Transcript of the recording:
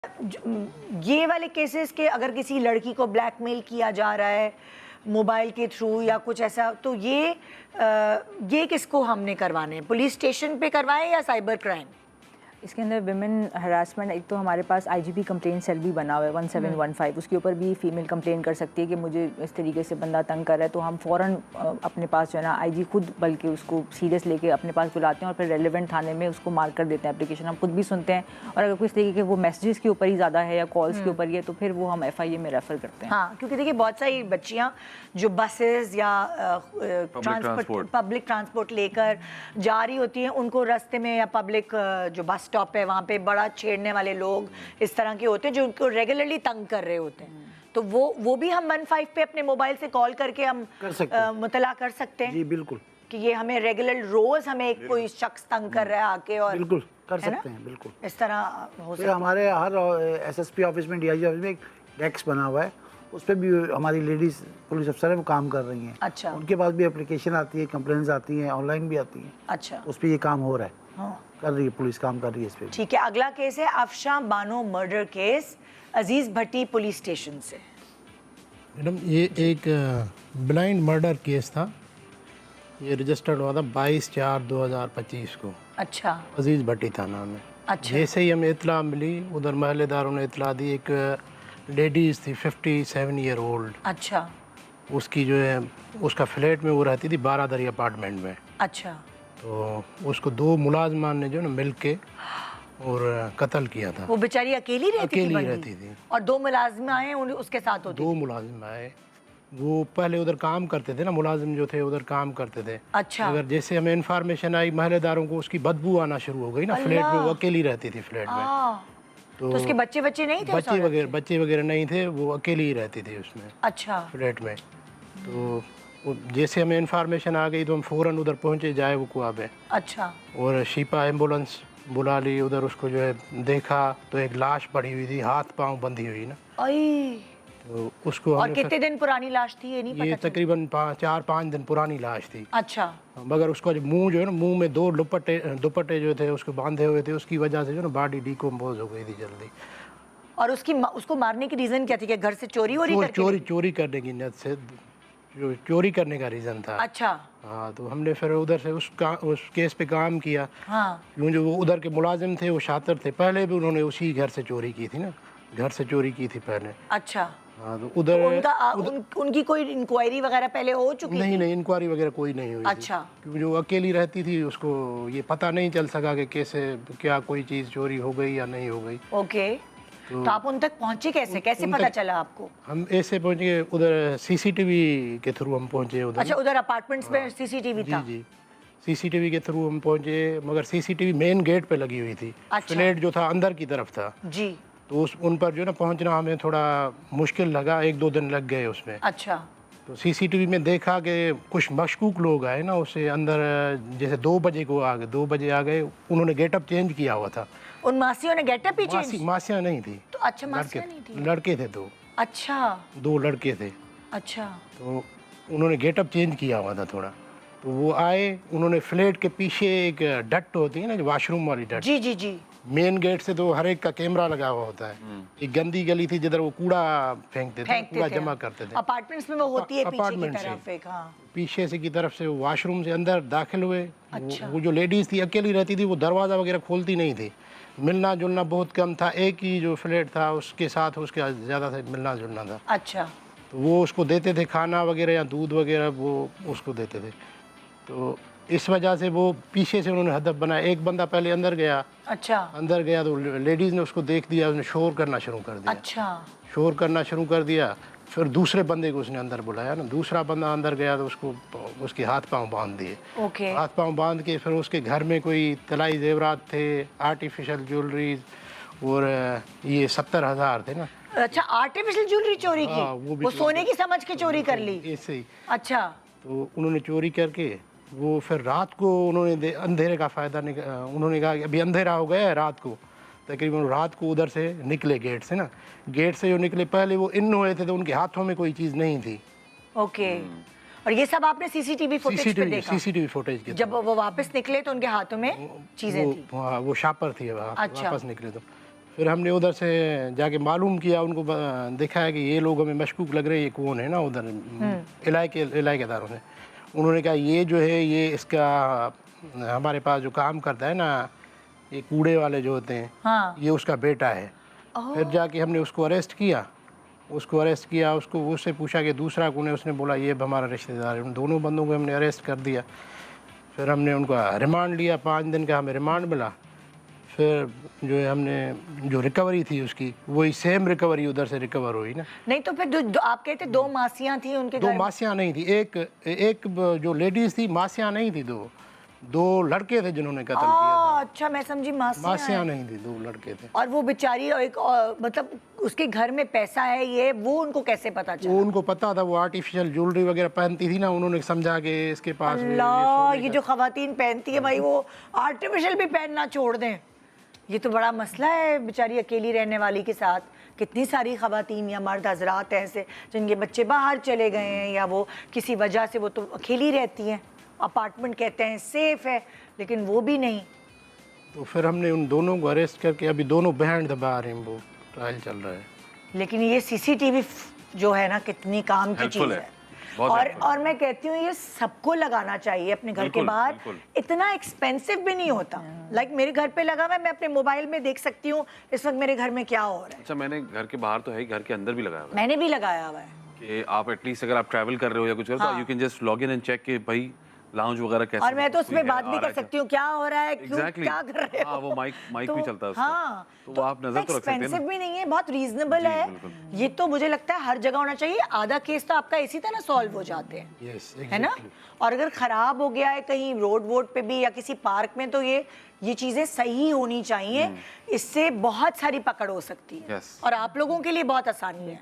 ये वाले केसेस के अगर किसी लड़की को ब्लैकमेल किया जा रहा है मोबाइल के थ्रू या कुछ ऐसा, तो ये किसको हमने करवाने हैं? पुलिस स्टेशन पे करवाएं या साइबर क्राइम? इसके अंदर विमेन हरासमेंट, एक तो हमारे पास आईजीपी कंप्लेंट सेल भी बना हुआ है 1715, उसके ऊपर भी फीमेल कंप्लेंट कर सकती है कि मुझे इस तरीके से बंदा तंग कर रहा है, तो हम फ़ौरन अपने पास जो है ना आईजी खुद बल्कि उसको सीरियस लेके अपने पास बुलाते हैं और फिर रेलेवेंट थाने में उसको मार्क कर देते हैं एप्लीकेशन। हम खुद भी सुनते हैं और अगर कुछ तरीके के वो मैसेजेस के ऊपर ही ज़्यादा है या कॉल्स के ऊपर ही है तो फिर वो हम FIA में रेफ़र करते हैं। हाँ, क्योंकि देखिए बहुत सारी बच्चियाँ जो बसेस या पब्लिक ट्रांसपोर्ट लेकर जा रही होती हैं, उनको रास्ते में या पब्लिक जो बस स्टॉप है वहाँ पे बड़ा छेड़ने वाले लोग इस तरह के होते हैं जो उनको रेगुलरली तंग कर रहे होते हैं। तो वो भी हम 15 पे अपने मोबाइल से कॉल करके हम मुतला कर सकते हैं। जी बिल्कुल, कि ये हमें रेगुलर रोज हमें कोई शख्स तंग कर रहा है आके, और बिल्कुल कर सकते हैं, बिल्कुल इस तरह हो सकता है। हमारे हर SSP ऑफिस में, DIG ऑफिस में एक डेस्क बना हुआ है, उस पर भी हमारी लेडीज पुलिस अफसर है वो काम कर रही हैं। अच्छा, उनके पास भी एप्लीकेशन आती है, कंप्लेंट्स आती हैं, ऑनलाइन भी आती हैं। अच्छा, उस पर ये काम हो रहा है। हाँ, कर रही है पुलिस, काम कर रही है इस पे। ठीक है। अगला केस है अफशा बानो मर्डर केस अजीज भट्टी पुलिस स्टेशन से। मैडम ये एक ब्लाइंड मर्डर केस था। ये रजिस्टर्ड हुआ था 22/4/2025 को। अच्छा, अजीज़ भट्टी थाना में। अच्छा, जैसे ही हमें इतला मिली, उधर महल्लेदारों ने इतला दी, एक लेडीज़ थी 57 ईयर ओल्ड। अच्छा, उसकी जो है उसका फ्लैट में वो रहती थी 12 दरी अपार्टमेंट में। अच्छा, तो उसको 2 मुलाजमान ने जो ना मिल के और कत्ल किया था। वो बेचारी अकेली रहती थी और 2 मुलाजिमाएं उसके साथ होती 2 मुलाजिम आए। वो पहले उधर काम करते थे ना, मुलाजिम जो थे उधर काम करते थे। अच्छा, अगर जैसे हमें इन्फॉर्मेशन आई महल्लेदारों को, उसकी बदबू आना शुरू हो गई ना फ्लैट में। वो अकेली रहती थी फ्लैट में। तो उसके बच्चे नहीं थे? बच्चे वगैरह नहीं थे, वो अकेली ही रहती थी उसमें। अच्छा, फ्लैट में। तो जैसे हमें इन्फॉर्मेशन आ गई तो हम फ़ौरन उधर पहुंचे, जाए वो कुआ पे। अच्छा, और शिपा एम्बुलेंस बुला ली। उधर उसको जो है देखा तो एक लाश पड़ी हुई थी, हाथ पांव बंधी हुई ना। तो उसको और कितने दिन पुरानी लाश थी ये नहीं पता? ये तकरीबन 4-5 दिन पुरानी लाश थी। अच्छा, मगर उसका जो मुंह जो है ना, मुंह में 2 दुपट्टे जो थे उसको बांधे हुए थे, उसकी वजह से जो ना बॉडी डिकम्पोज हो गई थी जल्दी। और उसको मारने की रीजन क्या थी? कि घर से चोरी चोरी करने की नियत से, जो चोरी करने का रीज़न था। अच्छा, हाँ, तो हमने फिर उधर से उस केस पे काम किया। हाँ, क्योंकि वो उधर के मुलाजिम थे, वो शातिर थे, पहले भी उन्होंने उसी घर से चोरी की थी ना, घर से चोरी की थी पहले। अच्छा, हाँ, तो उधर उनकी कोई इंक्वायरी वगैरह पहले हो चुकी थी? नहीं, इंक्वायरी वगैरह कोई नहीं हुई। अच्छा, क्योंकि जो अकेली रहती थी उसको ये पता नहीं चल सका कि कैसे क्या कोई चीज़ चोरी हो गई या नहीं हो गई। ओके, तो आप उन तक पहुंचे कैसे पता चला आपको? हम ऐसे पहुंचे, उधर CCTV के थ्रू हम पहुंचे उधर। अच्छा, उधर अपार्टमेंट्स में CCTV था? जी, CCTV के थ्रू हम पहुंचे, मगर CCTV मेन गेट पे लगी हुई थी। अच्छा, फ्लैट जो था अंदर की तरफ था जी, तो उन पर जो ना पहुंचना हमें थोड़ा मुश्किल लगा, 1-2 दिन लग गए उसमें। अच्छा, तो CCTV में देखा कि कुछ मशकूक लोग आए ना उससे अंदर, जैसे 2 बजे आ गए, उन्होंने गेटअप चेंज किया हुआ था। उन मासियों ने गेटअप ही चेंज? मासियाँ नहीं थी। तो अच्छा, मासियाँ नहीं थी, लड़के थे 2। अच्छा, 2 लड़के थे। अच्छा, तो उन्होंने गेटअप चेंज किया हुआ था थोड़ा। तो वो आए, उन्होंने फ्लैट के पीछे एक डक्ट होती है ना, जो वॉशरूम वाली डक्ट। जी जी जी, मेन गेट से तो हर एक का कैमरा लगा हुआ होता है। एक गंदी गली थी जिधर वो कूड़ा फेंकते थे, कूड़ा जमा करते थे। अपार्टमेंट्स में वो होती है पीछे की तरफ से, एक, हाँ, पीछे से की तरफ से वॉशरूम से अंदर दाखिल हुए। अच्छा, वो जो लेडीज थी अकेली रहती थी, वो दरवाज़ा वगैरह खोलती नहीं थी, मिलना जुलना बहुत कम था। एक ही जो फ्लैट था उसके साथ उसके ज़्यादा से मिलना जुलना था। अच्छा, तो वो उसको देते थे खाना वगैरह या दूध वगैरह, वो उसको देते थे। तो इस वजह से वो पीछे से उन्होंने हदफ बनाया। एक बंदा पहले अंदर गया। अच्छा, अंदर गया तो लेडीज़ ने उसको देख दिया, उसने शोर करना शुरू कर दिया। अच्छा, शोर करना शुरू कर दिया। फिर दूसरे बंदे को उसने अंदर बुलाया ना, दूसरा बंदा अंदर गया तो उसको उसके हाथ पांव बांध दिए। ओके, हाथ पांव बांध के फिर उसके घर में कोई तलाई जेवरात थे, आर्टिफिशियल ज्वेलरीज, और ये 70,000 थे ना। अच्छा, आर्टिफिशियल ज्वेलरी चोरी की? हाँ, वो सोने की समझ के चोरी कर ली? ऐसे ही। अच्छा, तो उन्होंने चोरी करके वो फिर रात को उन्होंने अंधेरे का फ़ायदा उन्होंने कहा कि अभी अंधेरा हो गया है रात को, तकरीबन रात को उधर से निकले गेट से ना। गेट से जो निकले, पहले वो इन हुए थे तो उनके हाथों में कोई चीज़ नहीं थी। ओके, और ये सब आपने CCTV फुटेज पे देखा? CCTV फुटेज के जब वो वापस निकले तो उनके हाथों में चीजें थी? हाँ, वो शापर थी। अच्छा, वापस निकले फिर हमने उधर से जाके मालूम किया, उनको दिखाया कि ये लोग हमें मशकूक लग रहे हैं, ये कौन है ना उधर इलाकेदारों ने। उन्होंने कहा ये जो है ये इसका हमारे पास जो काम करता है ना, ये कूड़े वाले जो होते हैं, हाँ। ये उसका बेटा है। फिर जाके हमने उसको अरेस्ट किया, उसको उससे पूछा कि दूसरा कौन है, उसने बोला ये हमारा रिश्तेदार है। उन दोनों बंदों को हमने अरेस्ट कर दिया। फिर हमने उनका रिमांड लिया, 5 दिन का हमें रिमांड मिला। फिर जो है हमने जो रिकवरी थी उसकी, वही सेम रिकवरी उधर से रिकवर हुई ना। नहीं तो फिर आप कहते 2 मासियां थी उनके दो घर में? मासियाँ नहीं थी, एक जो लेडीज थी, मासियाँ नहीं थी, दो लड़के थे जिन्होंने कत्ल किया था। अच्छा मैं समझी मासियाँ नहीं थी, 2 लड़के थे। और वो बेचारी एक मतलब उसके घर में पैसा है, ये वो उनको कैसे पता चला? वो उनको पता था, वो आर्टिफिशियल ज्वेलरी वगैरह पहनती थी ना, उन्होंने समझा कि इसके पास अल्लाह, ये जो खवातीन पहनती है भाई, वो आर्टिफिशियल भी पहनना छोड़ दें। ये तो बड़ा मसला है बेचारी अकेली रहने वाली के साथ। कितनी सारी खवातीन या मर्द हजरात ऐसे जिनके बच्चे बाहर चले गए हैं या वो किसी वजह से वो तो अकेली रहती हैं। अपार्टमेंट कहते हैं सेफ है, लेकिन वो भी नहीं। तो फिर हमने उन दोनों को अरेस्ट करके अभी दोनों बैंड दबा रहे हैं, वो ट्रायल चल रहा है। लेकिन ये सीसीटीवी जो है ना, कितनी काम की चीज़ है। और मैं कहती हूँ ये सबको लगाना चाहिए अपने घर के बाहर। इतना एक्सपेंसिव भी नहीं होता। लाइक मेरे घर पे लगा हुआ है, मैं अपने मोबाइल में देख सकती हूँ इस वक्त मेरे घर में क्या हो रहा है। अच्छा, मैंने घर के बाहर तो है, घर के अंदर भी लगाया हुआ है मैंने भी लगाया हुआ है कि आप एटलीस्ट अगर आप ट्रैवल कर रहे हो या कुछ तो you can just log in and check कि भाई लाउंज वगैरह कैसे। और मैं तो उसमें बात भी कर सकती हूँ क्या हो रहा है, क्यों Exactly. क्या कर रहे हो। हाँ, वो माइक भी चलता है उसका। हाँ, तो वो आप नजर तो रख सकते हैं ना। एक्सपेंसिव भी नहीं है, बहुत रीजनेबल है। बिल्कुल। ये तो मुझे लगता है हर जगह होना चाहिए। आधा केस तो आपका इसी तरह सॉल्व हो जाते हैं, Yes, है ना। और अगर खराब हो गया है कहीं रोड पे भी या किसी पार्क में, तो ये चीजें सही होनी चाहिए। इससे बहुत सारी पकड़ हो सकती है Yes. और आप लोगों के लिए बहुत आसानी है।